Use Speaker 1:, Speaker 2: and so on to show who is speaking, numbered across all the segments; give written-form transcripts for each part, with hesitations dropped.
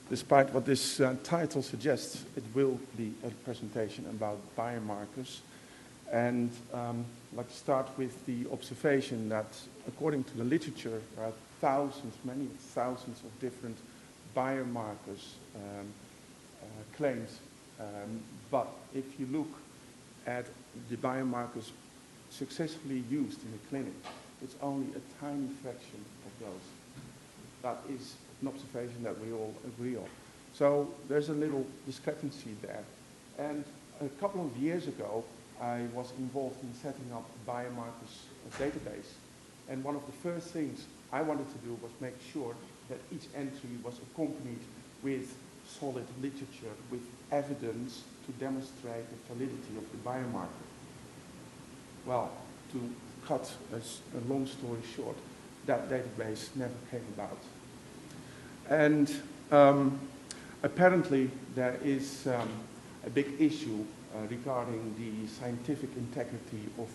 Speaker 1: Despite what this title suggests, it will be a presentation about biomarkers. And I'd like to start with the observation that, according to the literature, there are thousands, many thousands of different biomarkers claims. But if you look at the biomarkers successfully used in the clinic, it's only a tiny fraction of those. That is an observation that we all agree on. So there's a little discrepancy there. And a couple of years ago, I was involved in setting up a biomarkers database. And one of the first things I wanted to do was make sure that each entry was accompanied with solid literature, with evidence to demonstrate the validity of the biomarker. Well, to cut a long story short, that database never came about. And apparently there is a big issue regarding the scientific integrity of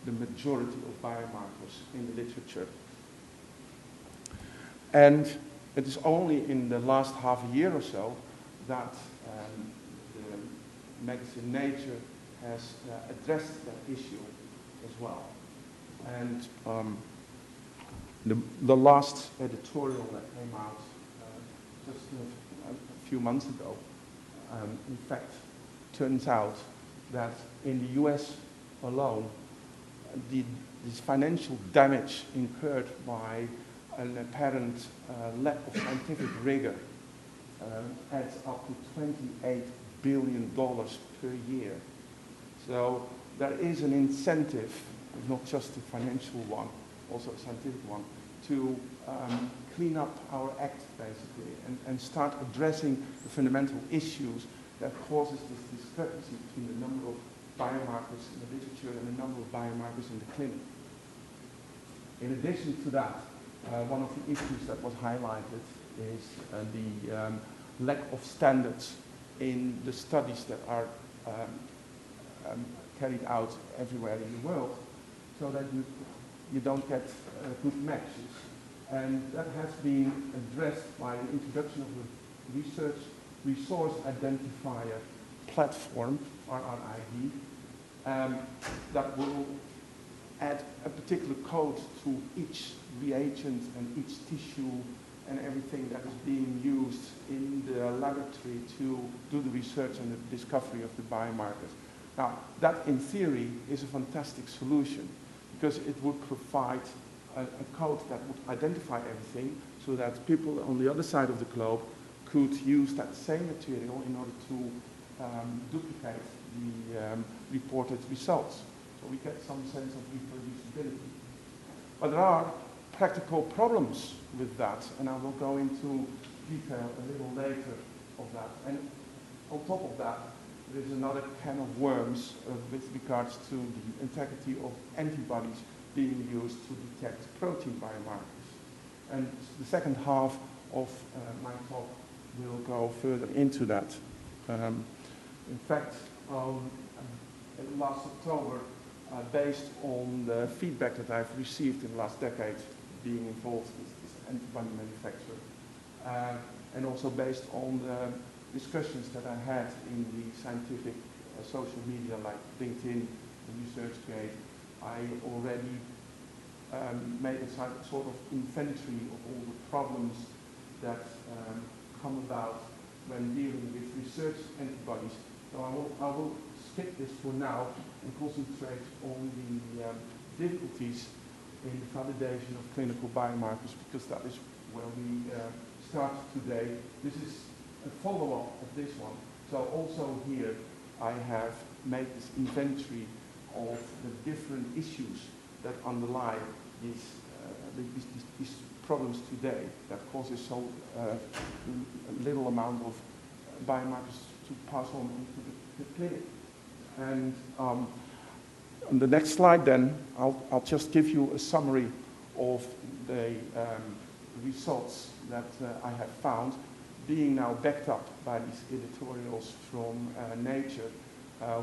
Speaker 1: the majority of biomarkers in the literature. And it is only in the last half a year or so that the magazine Nature has addressed that issue as well. And the last editorial that came out just a few months ago, in fact, turns out that in the US alone, this financial damage incurred by an apparent lack of scientific rigor adds up to $28 billion per year. So there is an incentive, not just a financial one, also a scientific one, to clean up our act, basically, and start addressing the fundamental issues that causes this discrepancy between the number of biomarkers in the literature and the number of biomarkers in the clinic. In addition to that, one of the issues that was highlighted is the lack of standards in the studies that are carried out everywhere in the world, so that you don't get good matches. And that has been addressed by the introduction of the Research Resource Identifier Platform, RRID, that will add a particular code to each reagent and each tissue and everything that is being used in the laboratory to do the research and the discovery of the biomarkers. Now, that in theory is a fantastic solution, because it would provide a code that would identify everything so that people on the other side of the globe could use that same material in order to duplicate the reported results. So we get some sense of reproducibility. But there are practical problems with that, and I will go into detail a little later of that. And on top of that, there is another can of worms with regards to the integrity of antibodies being used to detect protein biomarkers. And the second half of my talk will go further into that. In fact, last October, based on the feedback that I've received in the last decade being involved with this antibody manufacturer, and also based on the discussions that I had in the scientific social media like LinkedIn and ResearchGate, I already made a sort of inventory of all the problems that come about when dealing with research antibodies. So I will skip this for now and concentrate on the difficulties in the validation of clinical biomarkers, because that is where we start today. This is a follow-up of this one. So also here I have made this inventory of the different issues that underlie these problems today that causes so little amount of biomarkers to pass on into the clinic. And on the next slide then, I'll just give you a summary of the results that I have found, being now backed up by these editorials from Nature,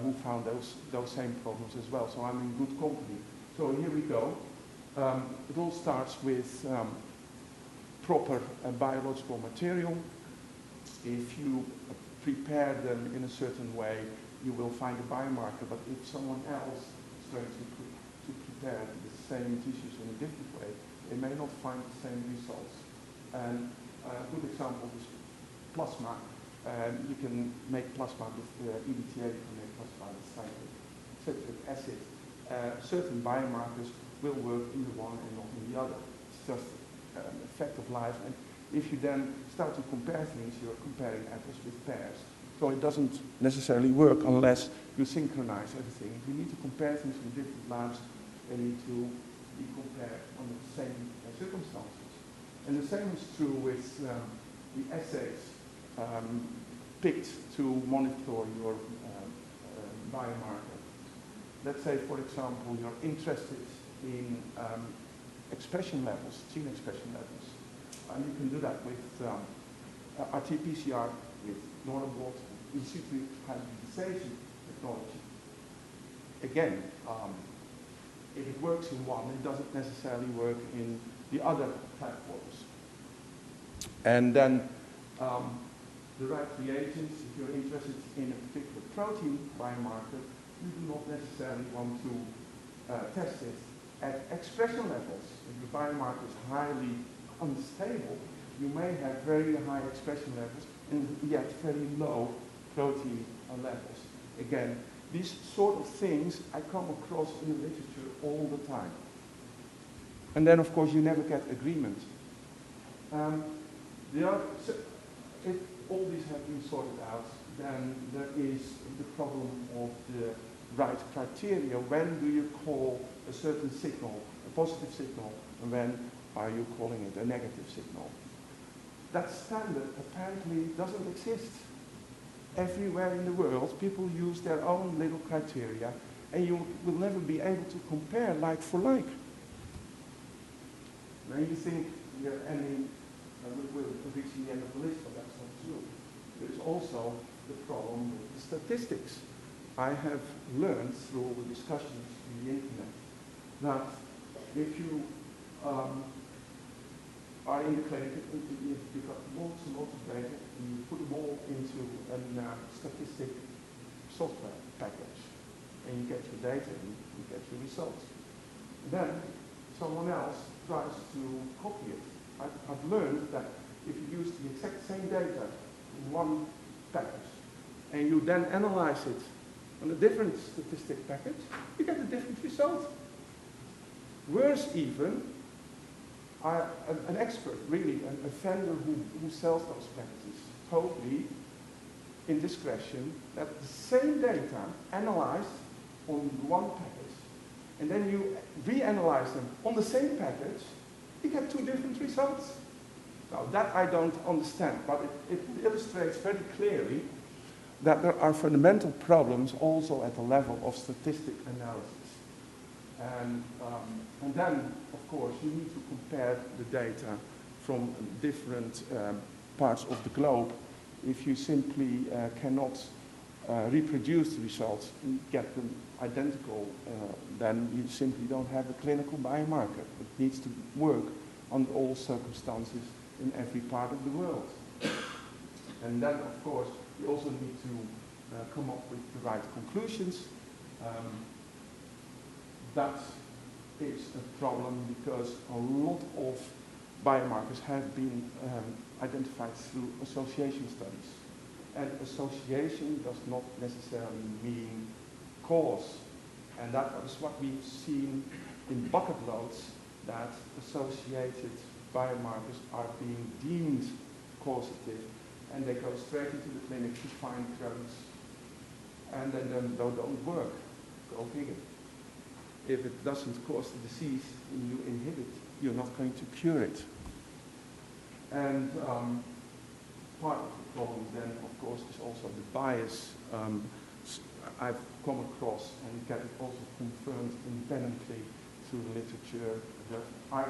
Speaker 1: who found those same problems as well. So I'm in good company. So here we go. It all starts with proper biological material, If you prepare them in a certain way, you will find a biomarker, but if someone else is going to prepare the same tissues in a different way, they may not find the same results. And a good example is plasma. You can make plasma with EDTA, you can make plasma with citric acid. Certain biomarkers will work in the one and not in the other. It's just an effect of life. And if you then start to compare things, you're comparing apples with pears. So it doesn't necessarily work unless you synchronize everything. If you need to compare things from different labs, they need to be compared under the same circumstances. And the same is true with the assays picked to monitor your biomarker. Let's say, for example, you're interested in expression levels, gene expression levels. And you can do that with RT-PCR, with normal in situ hybridization technology. Again, if it works in one, it doesn't necessarily work in the other platforms. And then the right reagents, if you're interested in a particular protein biomarker, you do not necessarily want to test it at expression levels. If the biomarker is highly unstable, you may have very high expression levels and yet very low protein levels. Again, these sort of things I come across in the literature all the time. And then, of course, you never get agreement. If all these have been sorted out, then there is the problem of the right criteria. When do you call a certain signal a positive signal, and when are you calling it a negative signal? That standard apparently doesn't exist. Everywhere in the world, people use their own little criteria, and you will never be able to compare like for like. When you think we're ending, we're reaching the end of the list, but that's not true. There's also the problem with the statistics. I have learned through the discussions on the internet that if you are in the clinic, you've got lots and lots of data, and you put them all into a statistic software package, and you get your data, and you get your results. Then someone else tries to copy it. I've learned that if you use the exact same data in one package, and you then analyze it on a different statistic package, you get a different result. Worse even, an expert, really, a vendor who sells those packages, told me, in discretion, that the same data analyzed on one package, and then you reanalyze them on the same package, you get two different results. Now, that I don't understand, but it illustrates very clearly that there are fundamental problems also at the level of statistic analysis. And then, of course, you need to compare the data from different parts of the globe. If you simply cannot reproduce the results and get them identical, then you simply don't have a clinical biomarker. It needs to work under all circumstances in every part of the world. And then, of course, you also need to come up with the right conclusions. That is a problem because a lot of biomarkers have been identified through association studies. And association does not necessarily mean cause. And that is what we've seen in bucket loads, that associated biomarkers are being deemed causative, and they go straight into the clinic to find drugs, and then they don't work. Go figure. If it doesn't cause the disease and you inhibit, you're not going to cure it. And part of the problem then, of course, is also the bias I've come across, and get it also confirmed independently through the literature. There are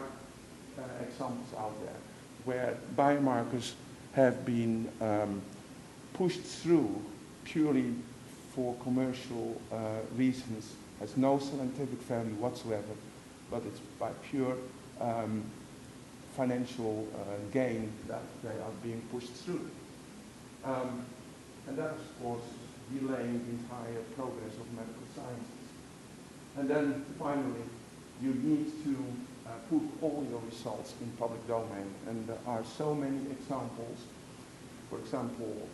Speaker 1: examples out there where biomarkers have been pushed through purely for commercial reasons, has no scientific value whatsoever, but it's by pure financial gain that they are being pushed through. And that, of course, is delaying the entire progress of medical sciences. And then, finally, you need to put all your results in public domain. And there are so many examples. For example,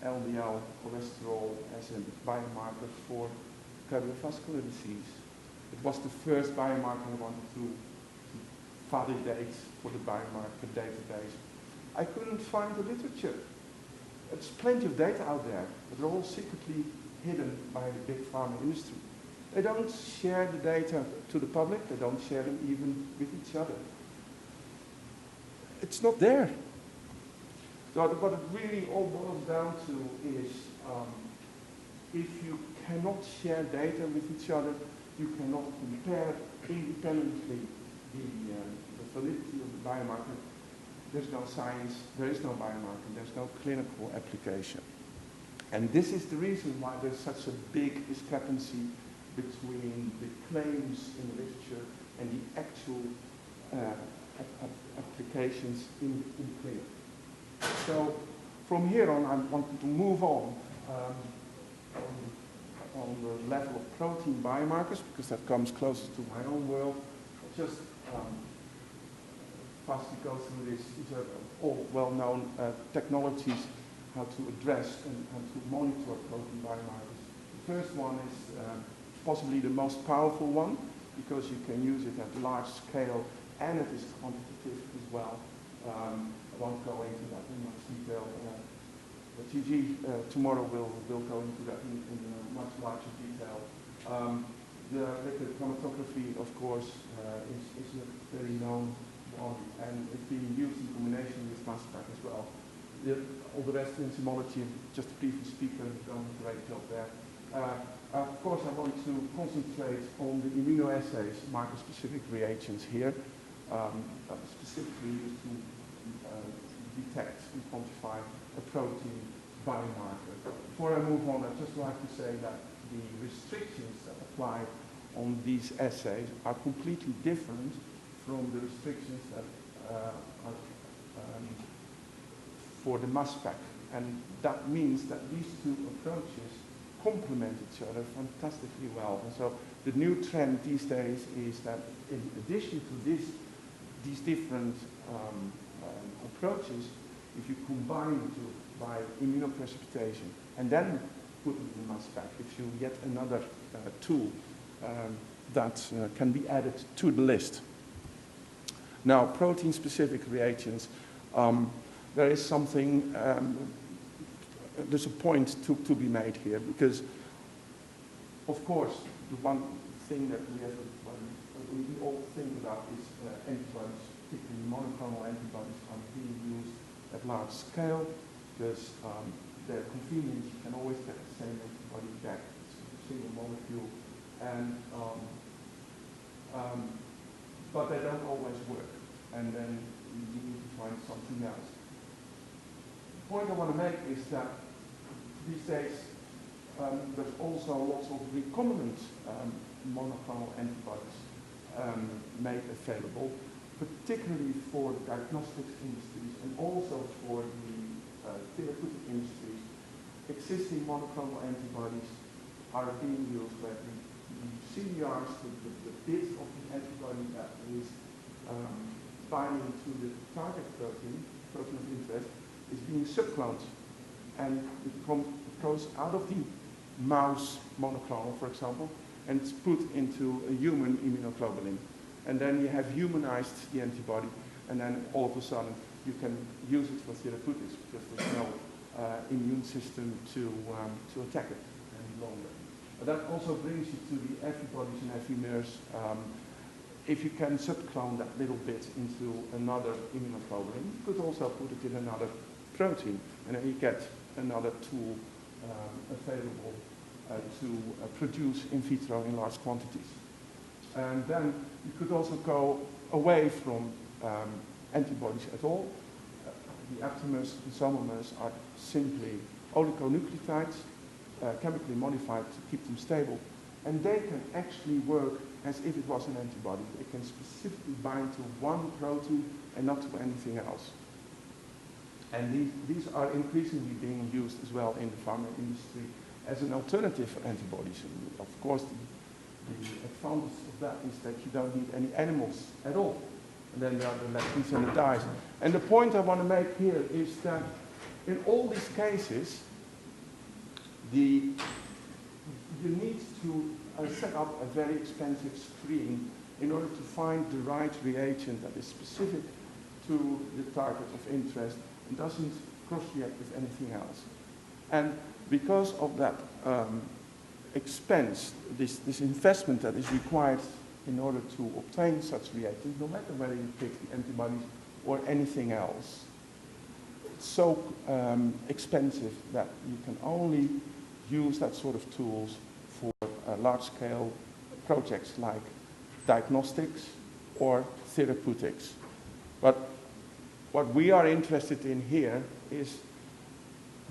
Speaker 1: LDL cholesterol as a biomarker for cardiovascular disease. It was the first biomarker I wanted to validate for the biomarker database. I couldn't find the literature. There's plenty of data out there, but they're all secretly hidden by the big pharma industry. They don't share the data to the public, they don't share them even with each other. It's not there. So what it really all boils down to is if you cannot share data with each other, you cannot compare independently the validity of the biomarker. There's no science, there is no biomarker, there's no clinical application. And this is the reason why there's such a big discrepancy between the claims in the literature and the actual applications in clinic. So from here on, I want to move on the level of protein biomarkers, because that comes closest to my own world. Just fastly go through this. These are all well-known technologies how to address and to monitor protein biomarkers. The first one is possibly the most powerful one, because you can use it at large scale and it is quantitative as well. I won't go into that in much detail. But Gigi tomorrow will go into that in much larger detail. The liquid chromatography, of course, is a very known one, and it's being used in combination with mass spec as well. All the rest in enzymology, just the previous speaker has done a great job there. Of course, I want to concentrate on the immunoassays, marker-specific reagents here, specifically used to detect and quantify a protein biomarker. Before I move on, I'd just like to say that the restrictions that apply on these assays are completely different from the restrictions that are for the mass spec. And that means that these two approaches complement each other fantastically well. And so the new trend these days is that in addition to these different approaches, if you combine the two by immunoprecipitation and then put it in the mass spec, gives you yet another tool that can be added to the list. Now, protein-specific reagents, there is something, there's a point to be made here, because, of course, the one thing that we all think about is antibodies, particularly monoclonal antibodies, are being used at large scale, because they're convenient. You can always get the same antibody back. It's a single molecule, and but they don't always work, and then you need to find something else. The point I want to make is that these days there's also lots of recombinant monoclonal antibodies made available, particularly for the diagnostics industries and also for the therapeutic industries. Existing monoclonal antibodies are being used where the CDRs, the bit of the antibody that is binding to the target protein of interest, is being subcloned. And it goes out of the mouse monoclonal, for example, and it's put into a human immunoglobulin. And then you have humanized the antibody, and then all of a sudden you can use it for therapeutics because there's no immune system to attack it any longer. But that also brings you to the Affibodies and Affimers. If you can subclone that little bit into another immunoglobulin, you could also put it in another protein, and then you get another tool available to produce in vitro in large quantities. And then you could also go away from antibodies at all. The aptamers and isomers are simply oligonucleotides, chemically modified to keep them stable, and they can actually work as if it was an antibody. They can specifically bind to one protein and not to anything else. And these are increasingly being used as well in the pharma industry as an alternative for antibodies. And of course, the advantage of that is that you don't need any animals at all. And then there are the lectins and the dyes. And the point I want to make here is that in all these cases, you need to set up a very expensive screen in order to find the right reagent that is specific to the target of interest and doesn't cross-react with anything else. And because of that expense, this investment that is required in order to obtain such reagents, no matter whether you pick the antibodies or anything else, it's so expensive that you can only use that sort of tools for large-scale projects like diagnostics or therapeutics. But what we are interested in here is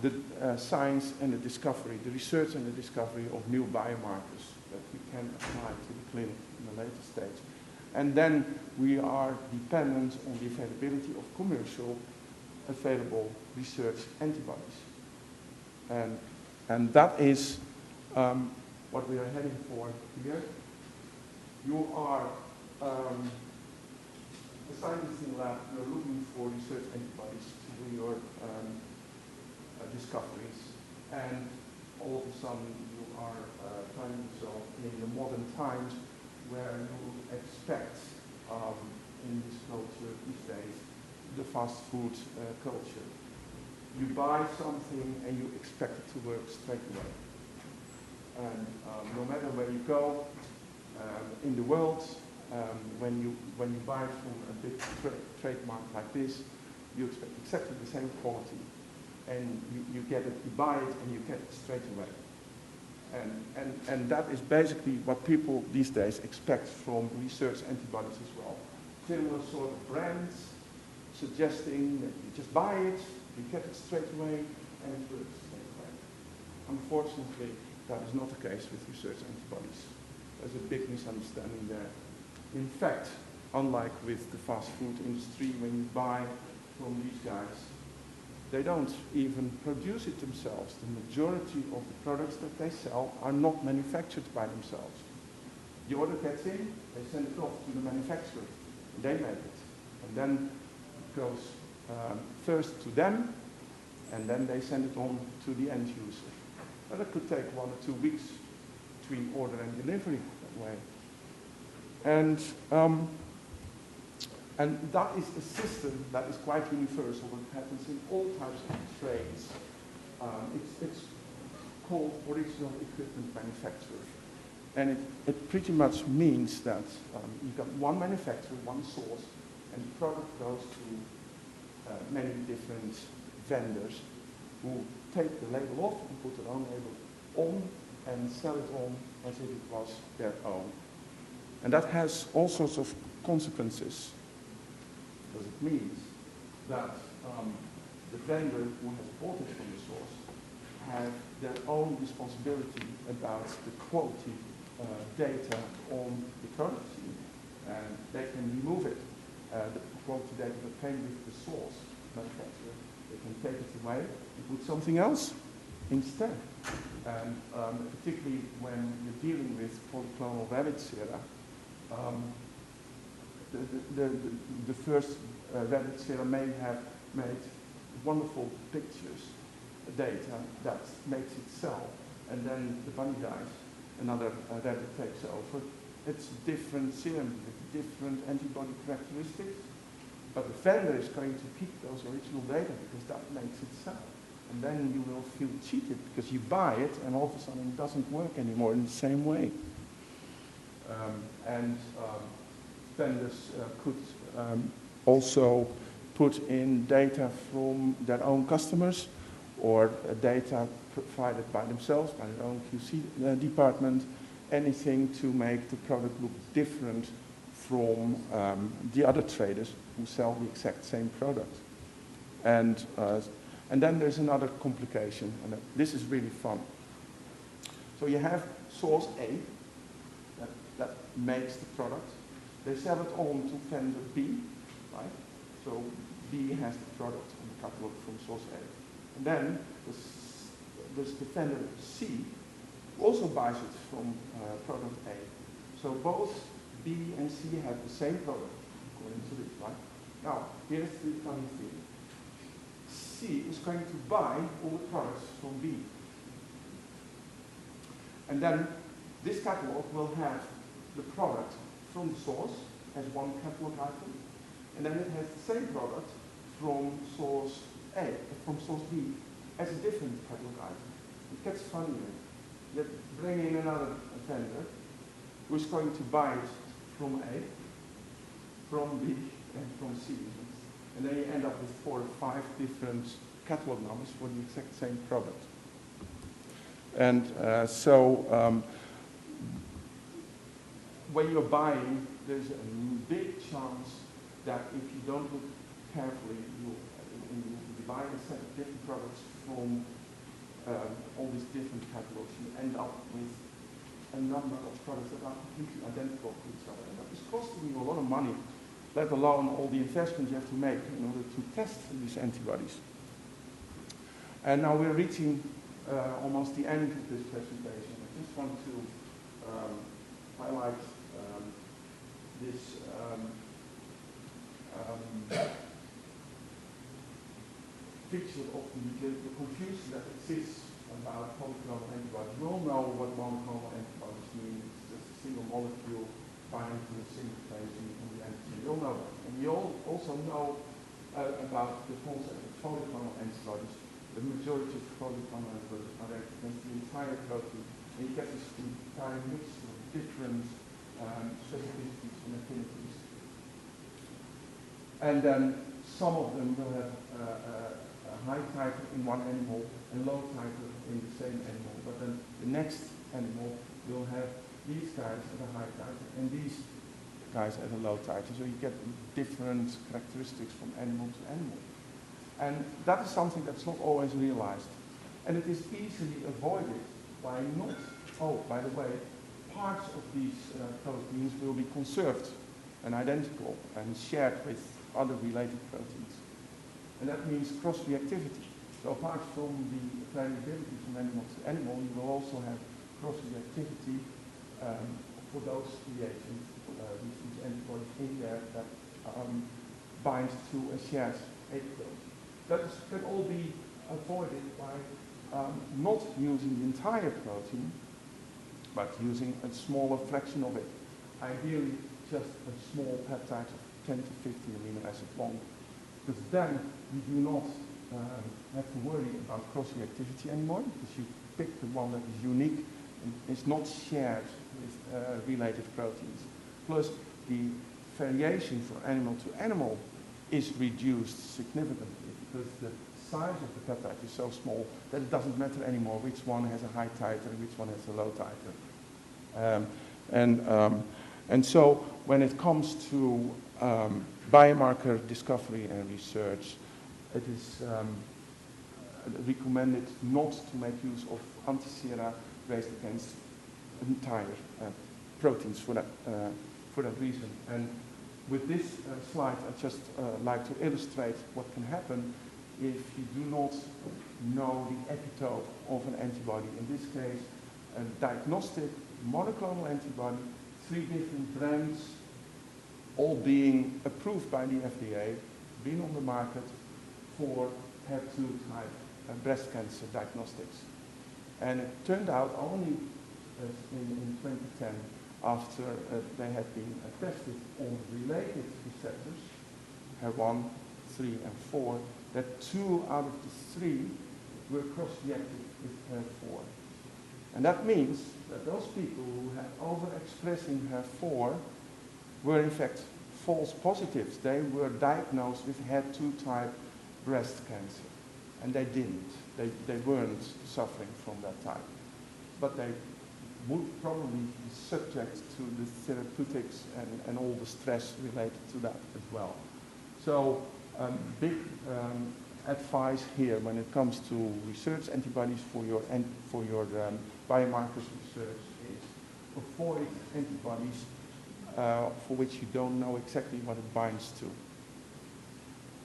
Speaker 1: the science and the discovery, the research and the discovery of new biomarkers that we can apply to the clinic in a later stage. And then we are dependent on the availability of commercial available research antibodies. And that is what we are heading for here. You are a scientist in the lab, you're looking for research antibodies to do your discoveries, and all of a sudden you are finding yourself in the modern times where you expect in this culture these days the fast food culture. You buy something and you expect it to work straight away. And no matter where you go in the world, when you buy from a big trademark like this, you expect exactly the same quality. And you get it, you buy it, and you get it straight away. And that is basically what people these days expect from research antibodies as well. Similar sort of brands suggesting that you just buy it, you get it straight away, and it works straight away. Unfortunately, that is not the case with research antibodies. There's a big misunderstanding there. In fact, unlike with the fast food industry, when you buy from these guys, they don't even produce it themselves. The majority of the products that they sell are not manufactured by themselves. The order gets in, they send it off to the manufacturer. They make it. And then it goes first to them, and then they send it on to the end user. But it could take 1 or 2 weeks between order and delivery that way. And that is a system that is quite universal. It happens in all types of trades. It's called original equipment manufacturer. And it pretty much means that you've got one manufacturer, one source, and the product goes to many different vendors who take the label off and put their own label on and sell it on as if it was their own. And that has all sorts of consequences. Because it means that the vendor who has bought it from the source have their own responsibility about the quality data on the product. And they can remove it. The quality data that came with the source manufacturer, they can take it away and put something else instead. And particularly when you're dealing with polyclonal rabbit sera, the first rabbit sera may have made wonderful pictures, data that makes it sell, and then the bunny dies, another rabbit takes over. It's different serum with different antibody characteristics, but the vendor is going to keep those original data because that makes it sell. And then you will feel cheated because you buy it and all of a sudden it doesn't work anymore in the same way. Vendors could also put in data from their own customers or data provided by themselves, by their own QC department, anything to make the product look different from the other traders who sell the exact same product. And then there's another complication, and this is really fun. So you have source A that makes the product. They sell it on to vendor B, right? So B has the product on catalog from source A. And then this defender C also buys it from product A. So both B and C have the same product, according to this, right? Now, here's the funny thing. C is going to buy all the products from B. And then this catalog will have the product from the source as one catalog item, and then it has the same product from source A, from source B, as a different catalog item. It gets funnier. You bring in another vendor who's going to buy it from A, from B, and from C. And then you end up with 4 or 5 different catalog numbers for the exact same product. And when you're buying, there's a big chance that if you don't look carefully, you'll be buying a set of different products from all these different catalogs. You end up with a number of products that are completely identical to each other. And that is costing you a lot of money, let alone all the investments you have to make in order to test these antibodies. And now we're reaching almost the end of this presentation. I just want to highlight this picture of the confusion that exists about polyclonal antibodies. We all know what monoclonal antibodies mean. It's just a single molecule binding to a single phase on the antigen. We all know that. And we all also know about the concept of polyclonal antibodies. The majority of polyclonal antibodies are against the entire protein, and you get this entire mixture of different specificities and affinities. And then some of them will have a high titer in one animal and low titer in the same animal, but then the next animal will have these guys at a high titer and these guys at a low titer, so you get different characteristics from animal to animal. And that is something that's not always realized. And it is easily avoided by not, oh, by the way, parts of these proteins will be conserved and identical and shared with other related proteins. And that means cross-reactivity. So apart from the variability from animal to animal, you will also have cross-reactivity for those reactions, these antibodies in there that bind to a shared epitope. That can all be avoided by not using the entire protein, but using a smaller fraction of it. Ideally, just a small peptide of 10 to 50 amino acids long, because then you do not have to worry about cross-reactivity anymore, because you pick the one that is unique and is not shared with related proteins. Plus, the variation from animal to animal is reduced significantly, because the size of the peptide is so small that it doesn't matter anymore which one has a high titer and which one has a low titer. And so when it comes to biomarker discovery and research, it is recommended not to make use of anti-sera raised against entire proteins for that reason. And with this slide, I'd just like to illustrate what can happen if you do not know the epitope of an antibody. In this case, a diagnostic monoclonal antibody, 3 different brands, all being approved by the FDA, being on the market for HER2 type breast cancer diagnostics. And it turned out only in 2010, after they had been tested on related receptors, HER1, 3, and 4, that 2 out of the 3 were cross-reactive with HER4. And that means that those people who had overexpressing HER4 were in fact false positives. They were diagnosed with HER2 type breast cancer. And they didn't. They weren't suffering from that type. But they would probably be subject to the therapeutics and all the stress related to that as well. So big advice here when it comes to research antibodies for your biomarkers research is avoid antibodies for which you don't know exactly what it binds to.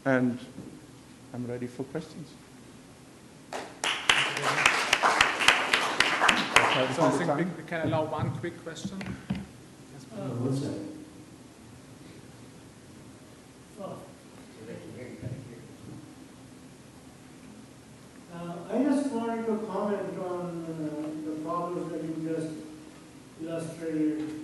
Speaker 1: And I'm ready for questions.
Speaker 2: So I think we can allow one quick question. Yes,
Speaker 3: One second. I just wanted to comment on the problems that you just illustrated